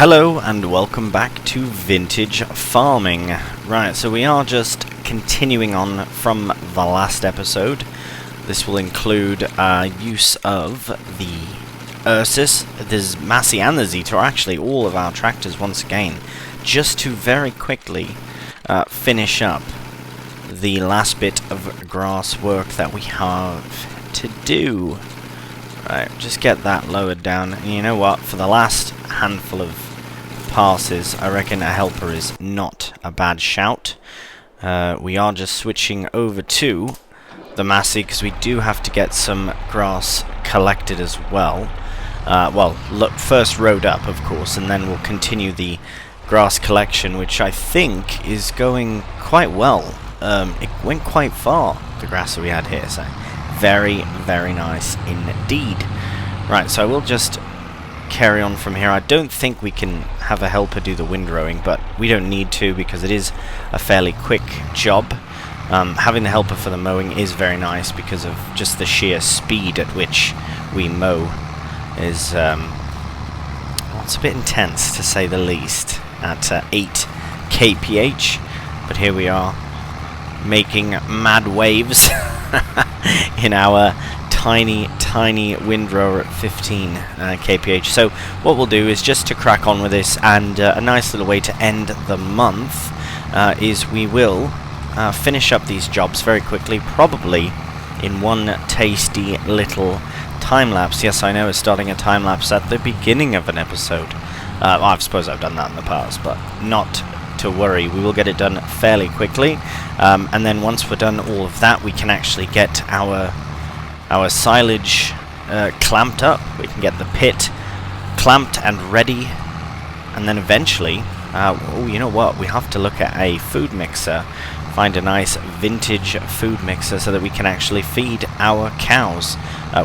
Hello and welcome back to Vintage Farming. Right, so we are just continuing on from the last episode. This will include use of the Ursus, the Massey and the Zeta, or actually all of our tractors once again, just to very quickly finish up the last bit of grass work that we have to do. Right, just get that lowered down. And you know what? For the last handful of passes, I reckon a helper is not a bad shout. We are just switching over to the Massey because we do have to get some grass collected as well. Look, first road up, of course, and then we'll continue the grass collection, which I think is going quite well. It went quite far, the grass that we had here, so very, very nice indeed. Right, so I will just carry on from here. I don't think we can have a helper do the windrowing, but we don't need to because it is a fairly quick job. Having the helper for the mowing is very nice because of just the sheer speed at which we mow is it's a bit intense to say the least at 8 kph, but here we are making mad waves in our tiny windrower at 15 kph. So what we'll do is just to crack on with this, and a nice little way to end the month is we will finish up these jobs very quickly, probably in one tasty little time-lapse. Yes, I know it's starting a time-lapse at the beginning of an episode. I suppose I've done that in the past, but not to worry, we will get it done fairly quickly, and then once we're done all of that, we can actually get our silage clamped up. We can get the pit clamped and ready, and then eventually, oh, you know what, we have to look at a food mixer, find a nice vintage food mixer so that we can actually feed our cows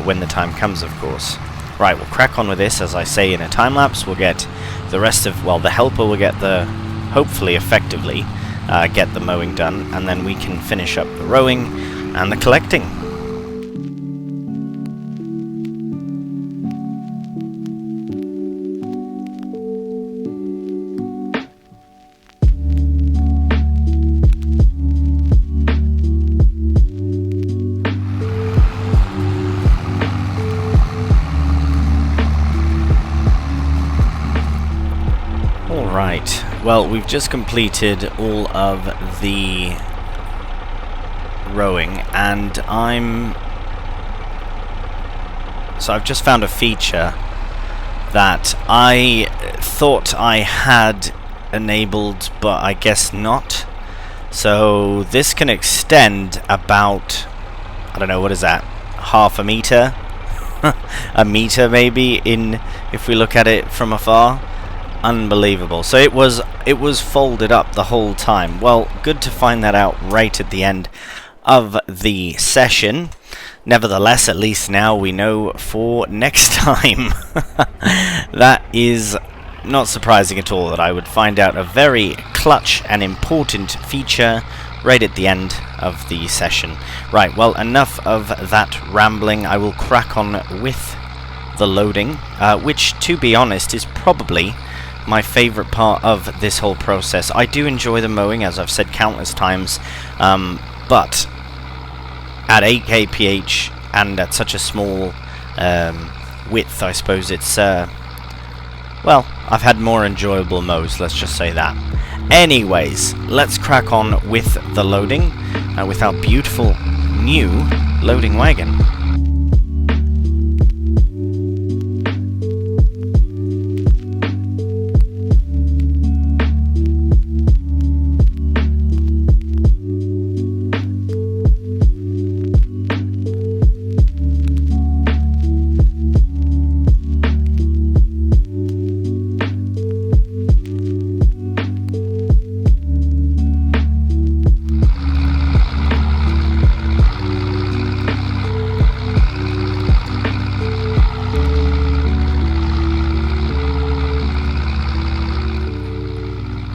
when the time comes, of course. Right, we'll crack on with this, as I say, in a time-lapse. We'll get the rest of, well, the helper will get the, hopefully effectively, get the mowing done, and then we can finish up the rowing and the collecting. Right, well, we've just completed all of the rowing, and I've just found a feature that I thought I had enabled, but I guess not. So this can extend about, I don't know, what is that, half a meter? A meter maybe, if we look at it from afar. Unbelievable. So it was folded up the whole time. Well, good to find that out right at the end of the session. Nevertheless, at least now we know for next time. That is not surprising at all that I would find out a very clutch and important feature right at the end of the session. Right, well, enough of that rambling. I will crack on with the loading, which, to be honest, is probably my favorite part of this whole process. I do enjoy the mowing, as I've said countless times, but at 8 kph and at such a small width, I suppose it's, well, I've had more enjoyable mows, let's just say that. Anyways, let's crack on with the loading with our beautiful new loading wagon.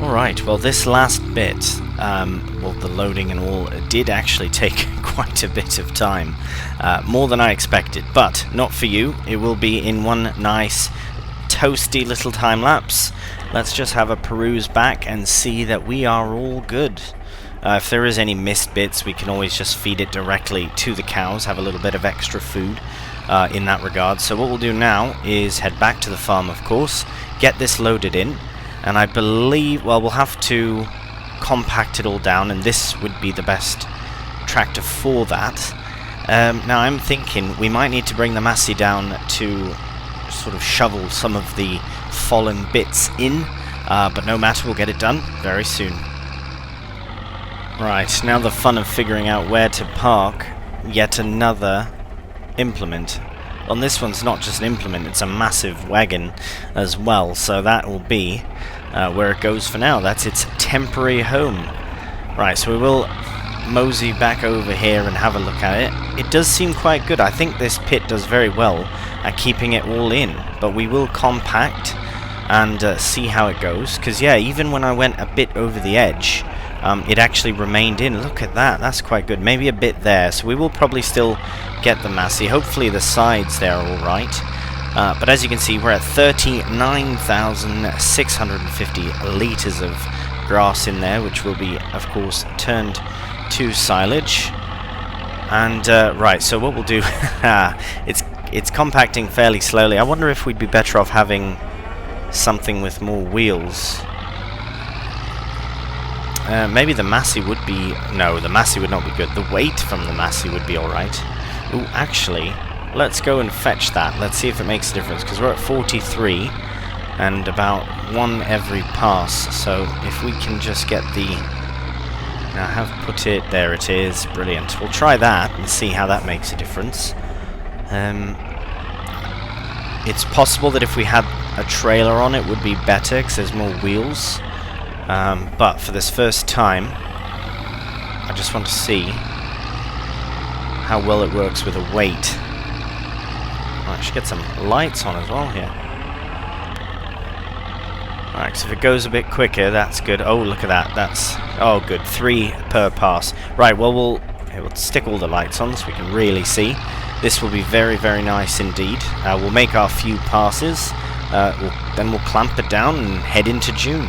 Right, well, this last bit, well, the loading and all, did actually take quite a bit of time, more than I expected, but not for you. It will be in one nice toasty little time lapse. Let's just have a peruse back and see that we are all good. If there is any missed bits, we can always just feed it directly to the cows, have a little bit of extra food in that regard. So what we'll do now is head back to the farm, of course, get this loaded in, and I believe, well, we'll have to compact it all down, and this would be the best tractor for that. Now I'm thinking we might need to bring the Massey down to sort of shovel some of the fallen bits in, but no matter, we'll get it done very soon. Right, now the fun of figuring out where to park yet another implement. On this one's not just an implement, it's a massive wagon as well, so that will be where it goes for now. That's its temporary home. Right, so we will mosey back over here and have a look at it. It does seem quite good. I think this pit does very well at keeping it all in, but we will compact and see how it goes, because yeah, even when I went a bit over the edge, it actually remained in. Look at that, that's quite good. Maybe a bit there, so we will probably still get the Massey. Hopefully the sides there are alright. But as you can see, we're at 39,650 litres of grass in there, which will be, of course, turned to silage. And, right, so what we'll do, it's compacting fairly slowly. I wonder if we'd be better off having something with more wheels. Maybe the Massey would be... No, the Massey would not be good. The weight from the Massey would be alright. Ooh, actually, let's go and fetch that. Let's see if it makes a difference, because we're at 43 and about one every pass. So if we can just get the... Now I have put it... There it is. Brilliant. We'll try that and see how that makes a difference. It's possible that if we had a trailer on it would be better, because there's more wheels. But for this first time, I just want to see how well it works with a weight. I should get some lights on as well here. Alright, so if it goes a bit quicker, that's good. Oh, look at that. That's... Oh, good. 3 per pass. Right, well, we'll stick all the lights on so we can really see. This will be very, very nice indeed. We'll make our few passes. Then we'll clamp it down and head into June.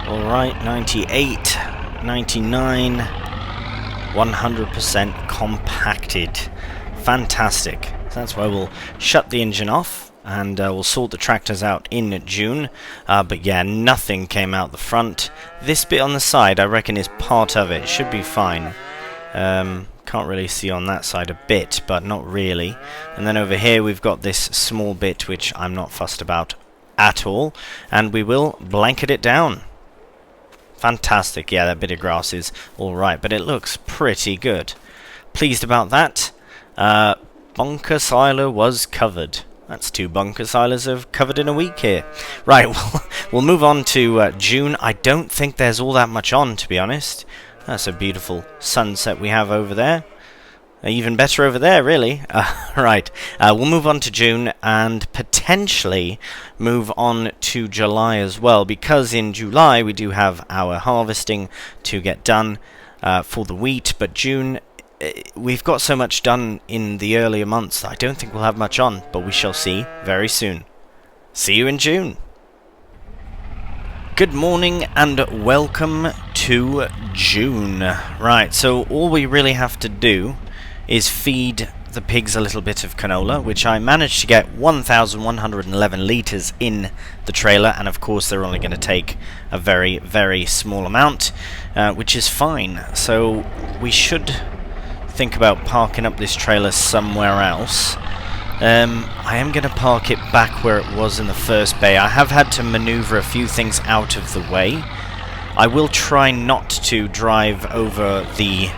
Alright, 98, 99, 100% compacted. Fantastic. So that's why we'll shut the engine off and we'll sort the tractors out in June. But yeah, nothing came out the front. This bit on the side, I reckon, is part of it. It should be fine. Can't really see on that side a bit, but not really. And then over here we've got this small bit which I'm not fussed about at all. And we will blanket it down. Fantastic. Yeah, that bit of grass is alright, but it looks pretty good. Pleased about that. Bunker silo was covered. That's 2 bunker silos have covered in a week here. Right, we'll move on to June. I don't think there's all that much on, to be honest. That's a beautiful sunset we have over there. Even better over there, really. Right, we'll move on to June and potentially move on to July as well, because in July we do have our harvesting to get done for the wheat, but June, we've got so much done in the earlier months, I don't think we'll have much on, but we shall see very soon. See you in June. Good morning and welcome to June. Right, so all we really have to do is feed the pigs a little bit of canola, which I managed to get 1,111 litres in the trailer, and of course they're only going to take a very, very small amount, which is fine. So we should think about parking up this trailer somewhere else. I am going to park it back where it was in the first bay. I have had to maneuver a few things out of the way. I will try not to drive over the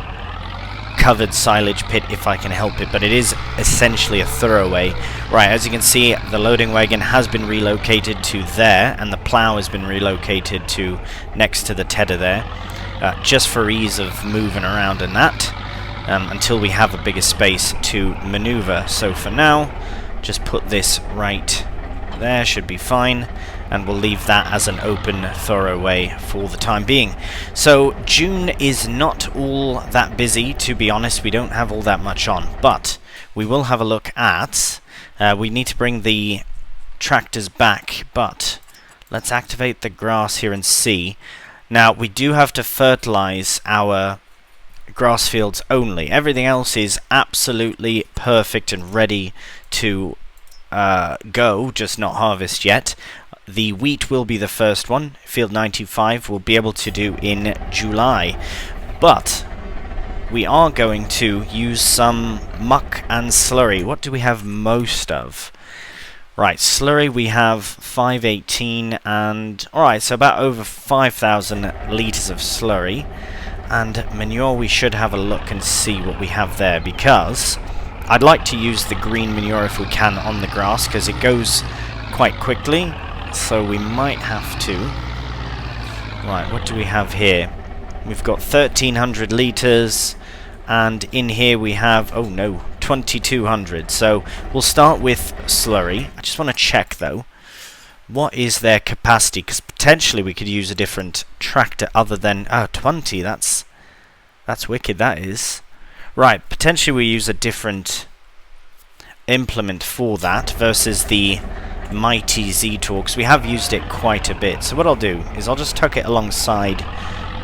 covered silage pit if I can help it, but it is essentially a thoroughway. Right, as you can see, the loading wagon has been relocated to there, and the plough has been relocated to next to the tedder there, just for ease of moving around and that, until we have a bigger space to maneuver. So for now, just put this right there, should be fine. and we'll leave that as an open throwaway for the time being. So June is not all that busy, to be honest. We don't have all that much on, but we will have a look at we need to bring the tractors back, but let's activate the grass here and see. Now we do have to fertilize our grass fields only. Everything else is absolutely perfect and ready to go, just not harvest yet. The wheat will be the first one. Field 95 we'll be able to do in July. But we are going to use some muck and slurry. What do we have most of? Right, slurry we have 518 and... alright, so about over 5,000 litres of slurry. And manure, we should have a look and see what we have there, because I'd like to use the green manure if we can on the grass, because it goes quite quickly. So we might have to... right, what do we have here? We've got 1,300 litres, and in here we have, oh no, 2,200. So we'll start with slurry. I just want to check though, what is their capacity? Because potentially we could use a different tractor other than... 20, that's wicked, that is. Right, potentially we use a different implement for that versus the mighty Z-Tool, because we have used it quite a bit. So what I'll do is I'll just tuck it alongside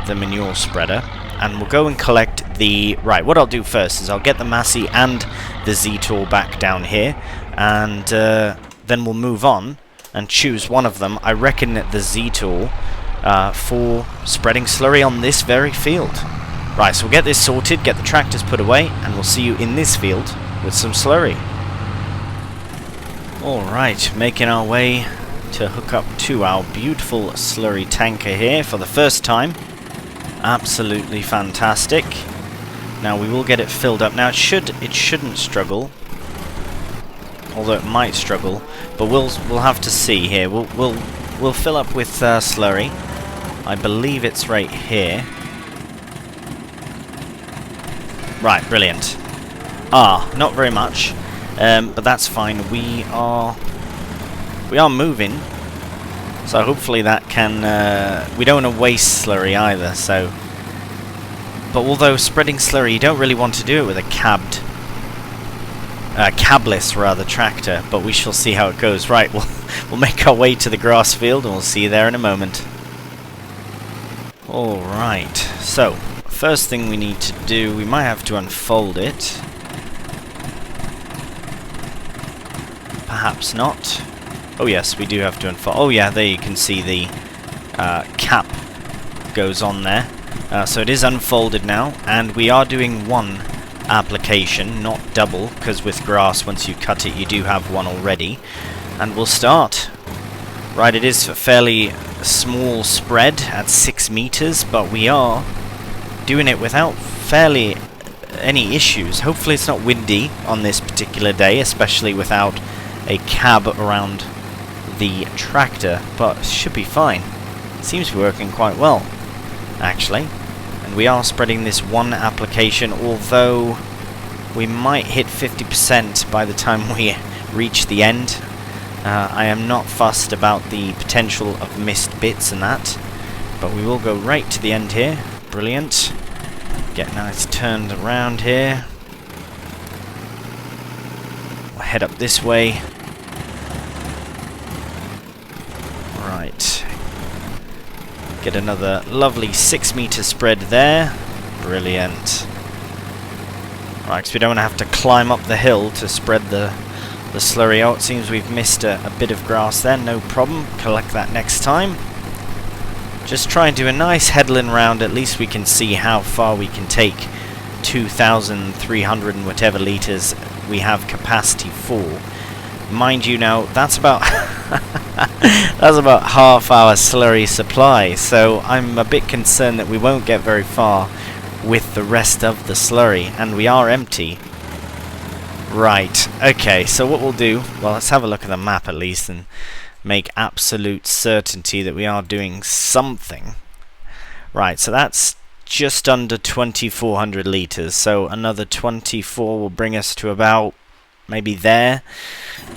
the manure spreader, and we'll go and collect the... right, what I'll do first is I'll get the Massey and the Z-Tool back down here, and then we'll move on and choose one of them. I reckon the Z-Tool for spreading slurry on this very field. Right, so we'll get this sorted, get the tractors put away, and we'll see you in this field with some slurry. Alright, making our way to hook up to our beautiful slurry tanker here for the first time. Absolutely fantastic. Now we will get it filled up. Now it shouldn't struggle, although it might struggle, but we'll have to see here. We'll fill up with slurry. I believe it's right here. Right, brilliant. Not very much. But that's fine. We are moving, so hopefully that can... we don't want to waste slurry either, so... but although spreading slurry, you don't really want to do it with a cabless rather tractor, but we shall see how it goes. Right, we'll make our way to the grass field and we'll see you there in a moment. Alright, so first thing we need to do, we might have to unfold it. Perhaps not. Oh yes, we do have to unfold. Oh yeah, there you can see the cap goes on there. So it is unfolded now, and we are doing one application, not double, because with grass, once you cut it, you do have one already. And we'll start. Right, it is a fairly small spread at 6 meters, but we are doing it without fairly any issues. Hopefully it's not windy on this particular day, especially without a cab around the tractor, but it should be fine. It seems to be working quite well, actually. And we are spreading this one application, although we might hit 50% by the time we reach the end. I am not fussed about the potential of missed bits and that, but we will go right to the end here. Brilliant. Get nice turned around here. We'll head up this way. Right. Get another lovely 6 meter spread there. Brilliant. Right, because we don't have to climb up the hill to spread the slurry. Oh, it seems we've missed a bit of grass there. No problem. Collect that next time. Just try and do a nice headland round. At least we can see how far we can take 2,300 and whatever litres we have capacity for. Mind you now, that's about that's about half our slurry supply, so I'm a bit concerned that we won't get very far with the rest of the slurry, and we are empty. Right, okay, so what we'll do, well, let's have a look at the map at least and make absolute certainty that we are doing something. Right, so that's just under 2,400 litres, so another 24 will bring us to about maybe there.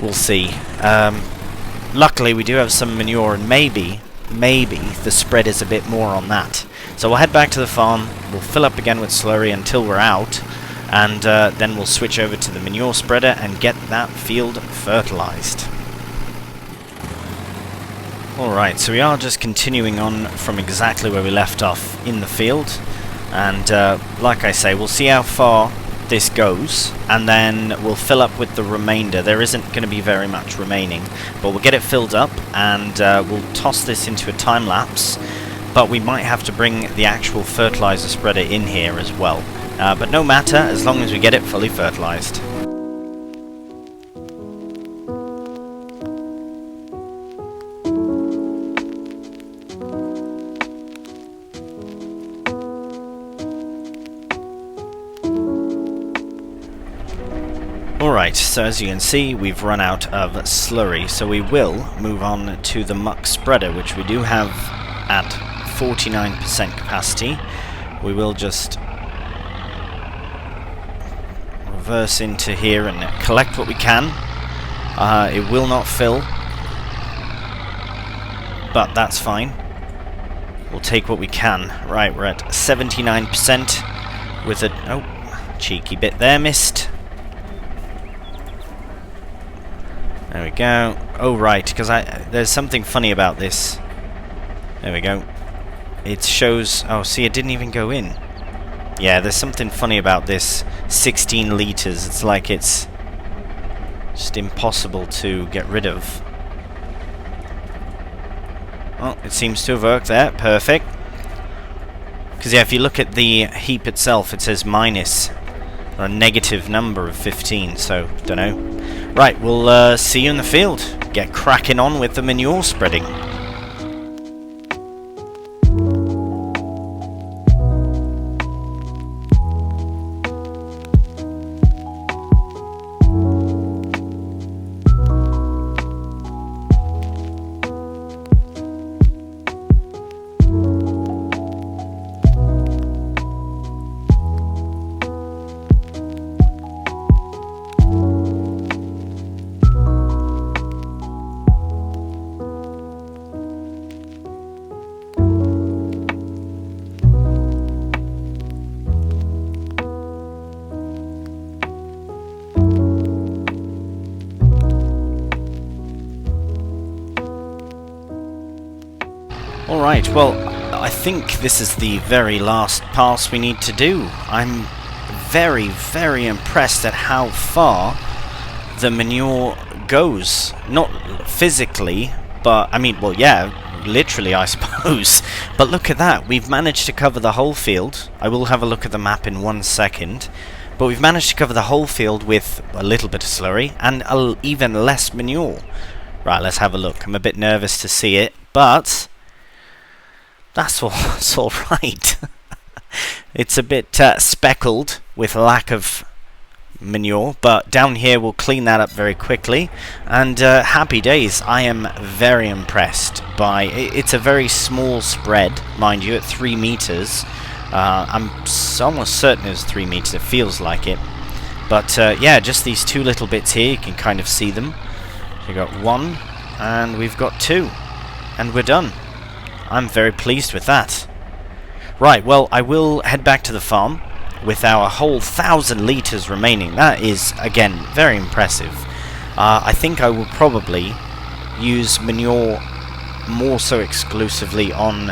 We'll see. luckily we do have some manure, and maybe the spread is a bit more on that. So we'll head back to the farm, we'll fill up again with slurry until we're out, and then we'll switch over to the manure spreader and get that field fertilized. Alright, so we are just continuing on from exactly where we left off in the field, and like I say, we'll see how far this goes, and then we'll fill up with the remainder. There isn't going to be very much remaining, but we'll get it filled up, and we'll toss this into a time lapse, but we might have to bring the actual fertilizer spreader in here as well. But no matter, as long as we get it fully fertilized. Alright, so as you can see, we've run out of slurry, so we will move on to the muck spreader, which we do have at 49% capacity. We will just reverse into here and collect what we can. It will not fill, but that's fine. We'll take what we can. Right, we're at 79% with a... oh, cheeky bit there, missed. There we go. Oh, right, because there's something funny about this. There we go. It shows... oh, see, it didn't even go in. Yeah, there's something funny about this 16 litres. It's like it's just impossible to get rid of. Oh, it seems to have worked there. Perfect. Because, yeah, if you look at the heap itself, it says minus, or a negative number of 15, so, don't know. Right, we'll see you in the field. Get cracking on with the manure spreading. Alright, well, I think this is the very last pass we need to do. I'm very, very impressed at how far the manure goes. Not physically, but, I mean, well, yeah, literally, I suppose. But look at that, we've managed to cover the whole field. I will have a look at the map in 1 second. But we've managed to cover the whole field with a little bit of slurry and even less manure. Right, let's have a look. I'm a bit nervous to see it, but... that's all right. It's a bit speckled with lack of manure, but down here we'll clean that up very quickly. And happy days. I am very impressed by... it's a very small spread, mind you, at 3 meters. I'm almost certain it's 3 meters. It feels like it. But yeah, just these 2 little bits here, you can kind of see them. So we've got 1, and we've got 2, and we're done. I'm very pleased with that. Right, well, I will head back to the farm with our whole 1,000 litres remaining. That is, again, very impressive. I think I will probably use manure more so exclusively on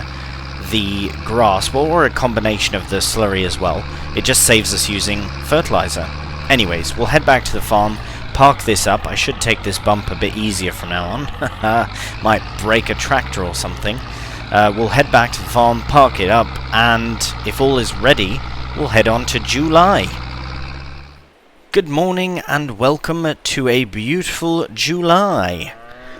the grass, well, or a combination of the slurry as well. It just saves us using fertilizer. Anyways, we'll head back to the farm, park this up. I should take this bump a bit easier from now on. Might break a tractor or something. We'll head back to the farm, park it up, and if all is ready, we'll head on to July. Good morning and welcome to a beautiful July.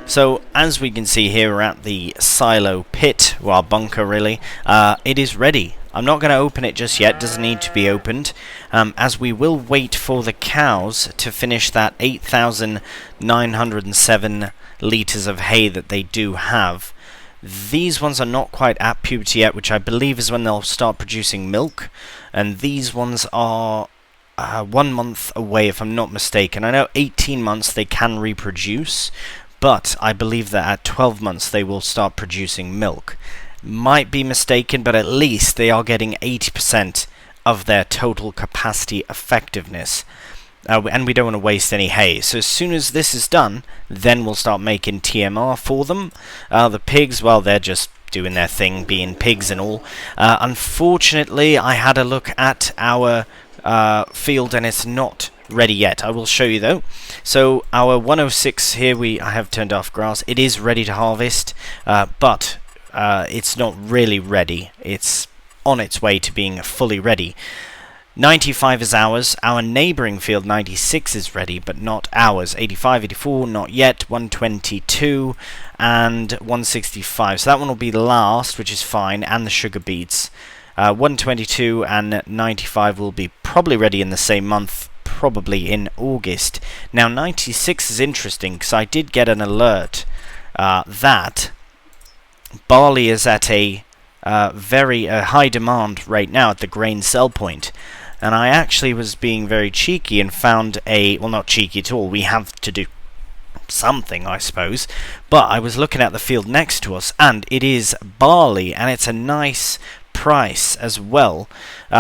So, as we can see here, we're at the silo pit, or our bunker really. It is ready. I'm not going to open it just yet, doesn't need to be opened, as we will wait for the cows to finish that 8,907 litres of hay that they do have. These ones are not quite at puberty yet, which I believe is when they'll start producing milk, and these ones are 1 month away if I'm not mistaken. I know 18 months they can reproduce, but I believe that at 12 months they will start producing milk. Might be mistaken, but at least they are getting 80% of their total capacity effectiveness. And we don't want to waste any hay. So as soon as this is done, then we'll start making TMR for them. The pigs, well, they're just doing their thing, being pigs and all. Unfortunately, I had a look at our field and it's not ready yet. I will show you though. So our 106 here, I have turned off grass. It is ready to harvest, but it's not really ready. It's on its way to being fully ready. 95 is ours. Our neighbouring field 96 is ready, but not ours. 85, 84, not yet. 122 and 165. So that one will be last, which is fine, and the sugar beets. 122 and 95 will be probably ready in the same month, probably in August. Now 96 is interesting because I did get an alert that barley is at a very high demand right now at the grain sell point. And I actually was being very cheeky and found well, not cheeky at all, we have to do something, I suppose, but I was looking at the field next to us, and it is barley, and it's a nice price as well.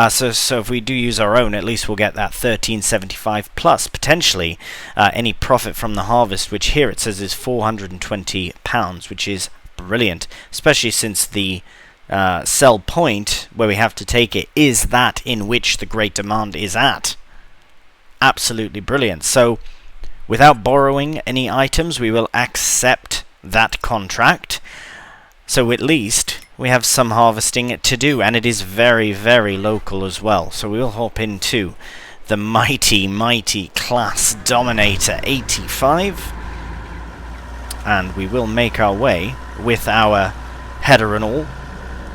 So if we do use our own, at least we'll get that 13.75 plus potentially any profit from the harvest, which here it says is £420, which is brilliant, especially since the sell point where we have to take it is that in which the great demand is at. Absolutely brilliant. So without borrowing any items, we will accept that contract. So at least we have some harvesting to do, and it is very, very local as well. So we will hop into the mighty class dominator 85, and we will make our way with our header and all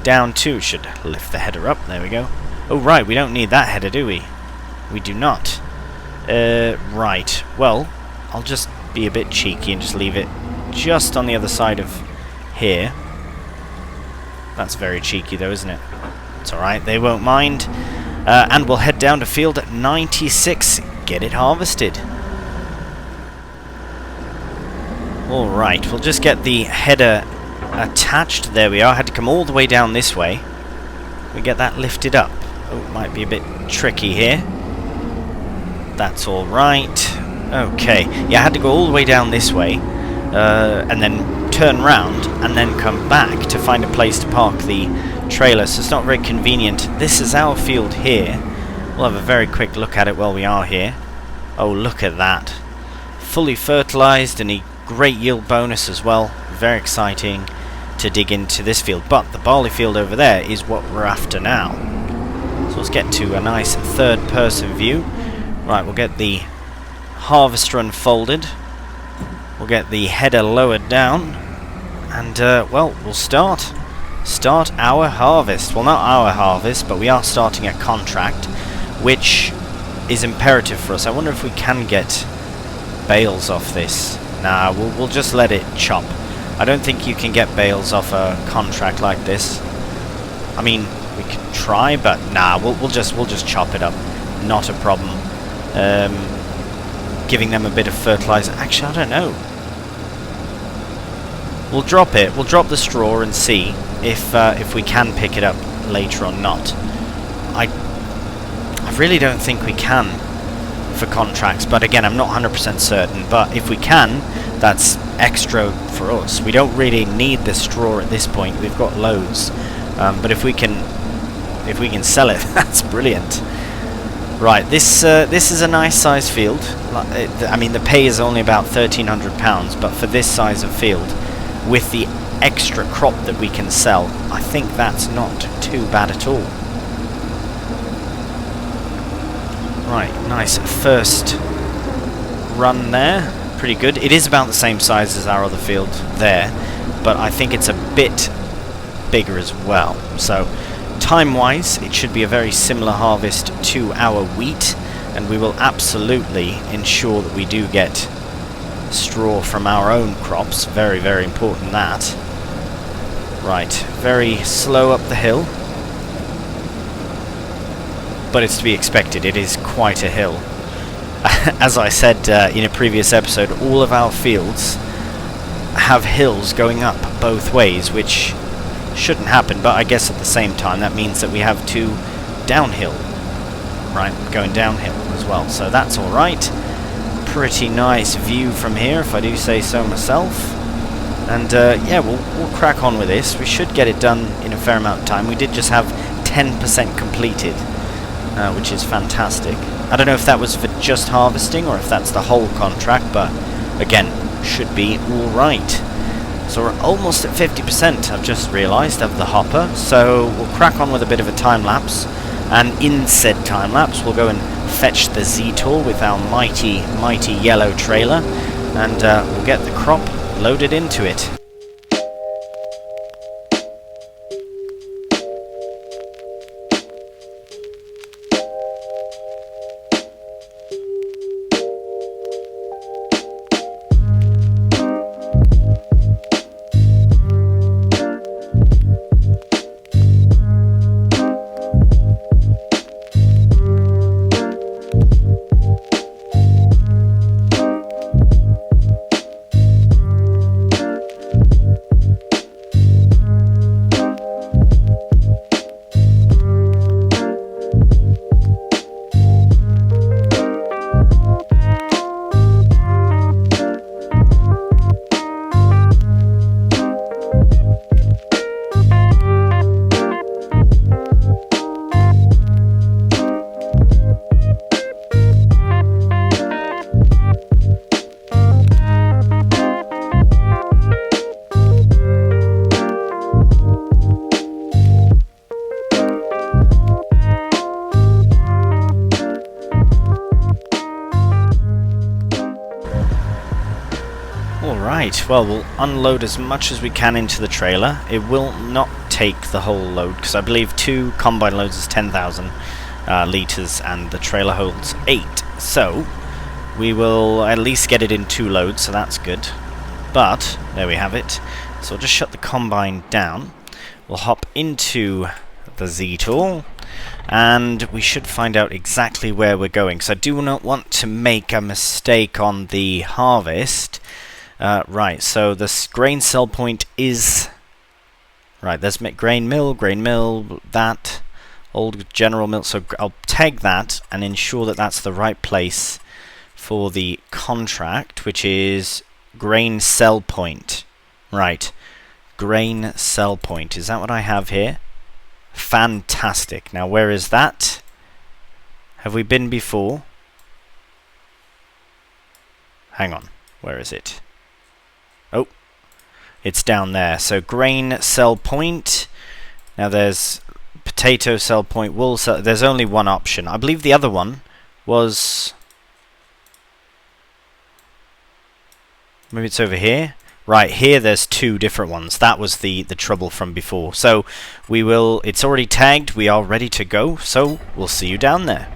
down to, should lift the header up, there we go. Oh right, we don't need that header, do we? We do not. Right, well, I'll just be a bit cheeky and just leave it just on the other side of here. That's very cheeky though, isn't it? It's alright, they won't mind. And we'll head down to field 96, get it harvested. Alright, we'll just get the header attached. There we are. I had to come all the way down this way. We get that lifted up. Oh, it might be a bit tricky here. That's alright. Okay. Yeah, I had to go all the way down this way, and then turn round, and then come back to find a place to park the trailer, so it's not very convenient. This is our field here. We'll have a very quick look at it while we are here. Oh, look at that. Fully fertilized and a great yield bonus as well. Very exciting to dig into this field, but the barley field over there is what we're after now. So let's get to a nice third person view. Right, we'll get the harvester unfolded, we'll get the header lowered down, and well, we'll start our harvest. Well, not our harvest, but we are starting a contract, which is imperative for us. I wonder if we can get bales off this. Nah, we'll just let it chop. I don't think you can get bales off a contract like this. I mean, we could try, but nah, we'll just chop it up. Not a problem. Giving them a bit of fertilizer. Actually, I don't know. We'll drop it. We'll drop the straw and see if we can pick it up later or not. I really don't think we can for contracts, but again, I'm not 100% certain. But if we can, that's extra for us. We don't really need the straw at this point. We've got loads, but if we can sell it, that's brilliant. Right, this is a nice size field. I mean, the pay is only about £1,300, but for this size of field, with the extra crop that we can sell, I think that's not too bad at all. Right, nice first run there. Pretty good. It is about the same size as our other field there, but I think it's a bit bigger as well. So time-wise, it should be a very similar harvest to our wheat, and we will absolutely ensure that we do get straw from our own crops. Very, very important that. Right, very slow up the hill, but it's to be expected. It is quite a hill. As I said in a previous episode, all of our fields have hills going up both ways, which shouldn't happen, but I guess at the same time that means that we have two downhill, right, going downhill as well, so that's alright. Pretty nice view from here, if I do say so myself. And yeah, we'll crack on with this. We should get it done in a fair amount of time. We did just have 10% completed, which is fantastic. I don't know if that was for just harvesting or if that's the whole contract, but again, should be alright. So we're almost at 50%, I've just realised, of the hopper. So we'll crack on with a bit of a time-lapse. And in said time-lapse, we'll go and fetch the Z-tool with our mighty, mighty yellow trailer. And we'll get the crop loaded into it. Alright, well, we'll unload as much as we can into the trailer. It will not take the whole load, because I believe 2 combine loads is 10,000 litres, and the trailer holds 8. So, we will at least get it in 2 loads, so that's good. But, there we have it. So I'll just shut the combine down. We'll hop into the Z-tool, and we should find out exactly where we're going, because I do not want to make a mistake on the harvest. Right, so this grain sell point is... Right, there's grain mill, that, old general mill, so I'll tag that and ensure that that's the right place for the contract, which is grain sell point. Right, grain sell point, is that what I have here? Fantastic. Now where is that? Have we been before? Hang on, where is it? Oh, it's down there. So grain sell point. Now there's potato sell point, wool sell. There's only one option. I believe the other one was... Maybe it's over here. Right, here there's 2 different ones. That was the trouble from before. So we will... It's already tagged. We are ready to go. So we'll see you down there.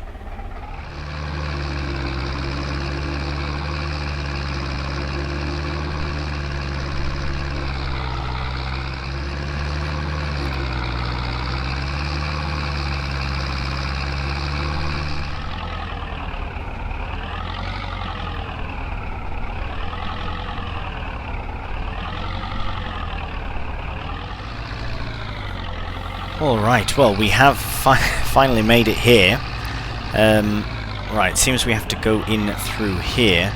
Alright, well, we have finally made it here. Right, seems we have to go in through here.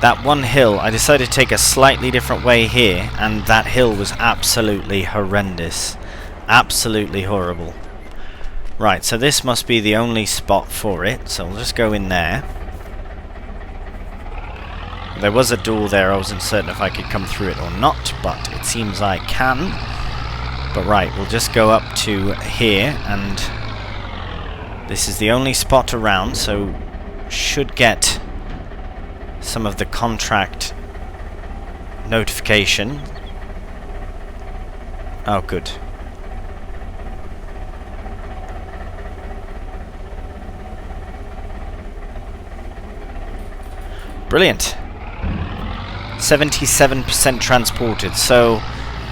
That one hill, I decided to take a slightly different way here, and that hill was absolutely horrendous. Absolutely horrible. Right, so this must be the only spot for it, so we'll just go in there. There was a door there, I wasn't certain if I could come through it or not, but it seems I can. But right, we'll just go up to here, and this is the only spot around, so should get some of the contract notification. Oh, good. Brilliant. 77% transported, so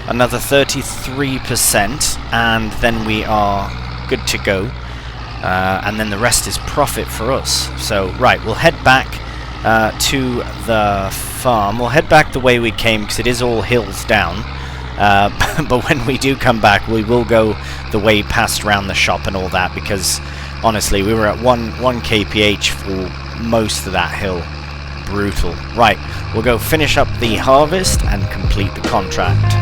another 33%, and then we are good to go. And then the rest is profit for us. So, right, we'll head back to the farm. We'll head back the way we came because it is all hills down. But when we do come back, we will go the way past around the shop and all that, because honestly, we were at 1 kph for most of that hill. Brutal. Right, we'll go finish up the harvest and complete the contract.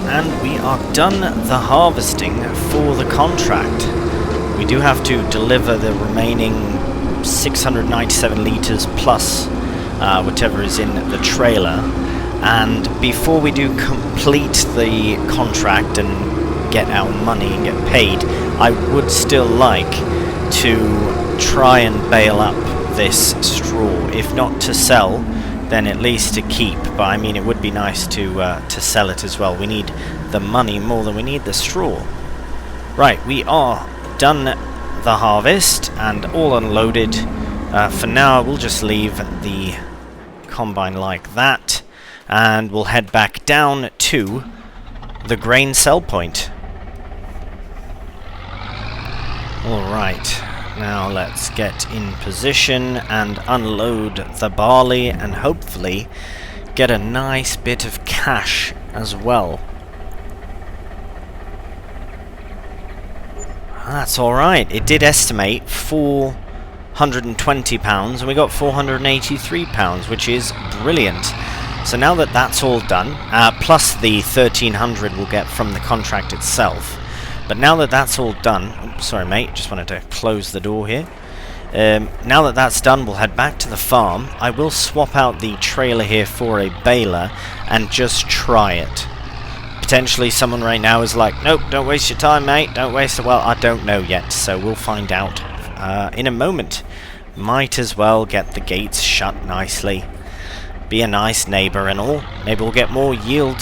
And we are done the harvesting for the contract. We do have to deliver the remaining 697 litres plus whatever is in the trailer. And before we do complete the contract and get our money and get paid, I would still like to try and bale up this straw. If not to sell, then at least to keep. But I mean, it would be nice to sell it as well. We need the money more than we need the straw. Right, we are done the harvest and all unloaded. For now, we'll just leave the combine like that, and we'll head back down to the grain sell point. Alright, now let's get in position and unload the barley and hopefully get a nice bit of cash as well. That's alright. It did estimate £420 and we got £483, which is brilliant. So now that that's all done, plus the 1300 we'll get from the contract itself, but now that that's all done, oops, sorry mate, just wanted to close the door here. Now that that's done, we'll head back to the farm. I will swap out the trailer here for a baler and just try it. Potentially someone right now is like, nope, don't waste your time, mate, don't waste it. Well, I don't know yet, so we'll find out in a moment. Might as well get the gates shut nicely. Be a nice neighbour and all. Maybe we'll get more yield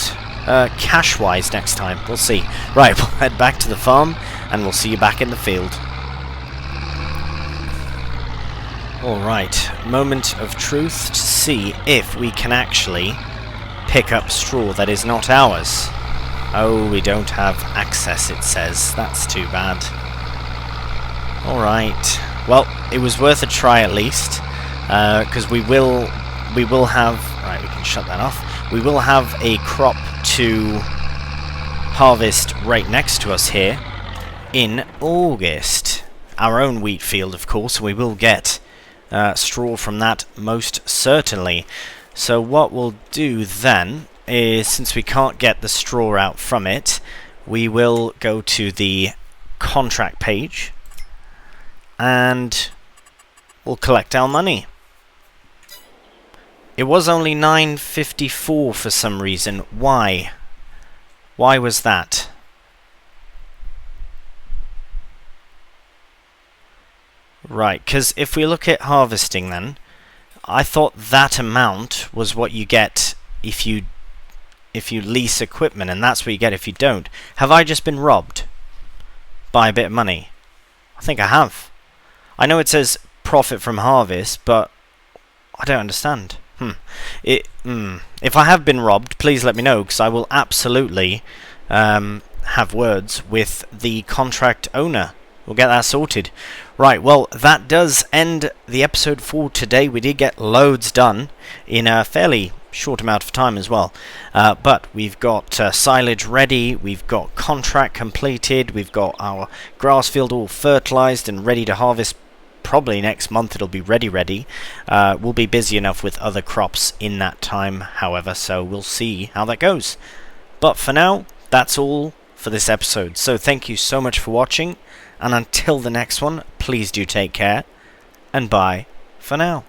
cash-wise next time. We'll see. Right, we'll head back to the farm, and we'll see you back in the field. Alright, moment of truth to see if we can actually pick up straw that is not ours. Oh, we don't have access, it says. That's too bad. Alright. Well, it was worth a try at least, because we will have... Right, we can shut that off. We will have a crop to harvest right next to us here in August. Our own wheat field, of course, we will get straw from that most certainly. So what we'll do then is, since we can't get the straw out from it, we will go to the contract page and we'll collect our money. It was only $9.54 for some reason. Why? Why was that? Right, because if we look at harvesting then, I thought that amount was what you get if you lease equipment, and that's what you get if you don't. Have I just been robbed by a bit of money? I think I have. I know it says profit from harvest, but I don't understand. If I have been robbed, please let me know, because I will absolutely have words with the contract owner. We'll get that sorted. Right, well, that does end the episode for today. We did get loads done in a fairly short amount of time as well. But we've got silage ready, we've got contract completed, we've got our grass field all fertilized and ready to harvest. Probably next month it'll be ready. We'll be busy enough with other crops in that time, however, so we'll see how that goes. But for now, that's all for this episode. So thank you so much for watching, and until the next one, please do take care, and bye for now.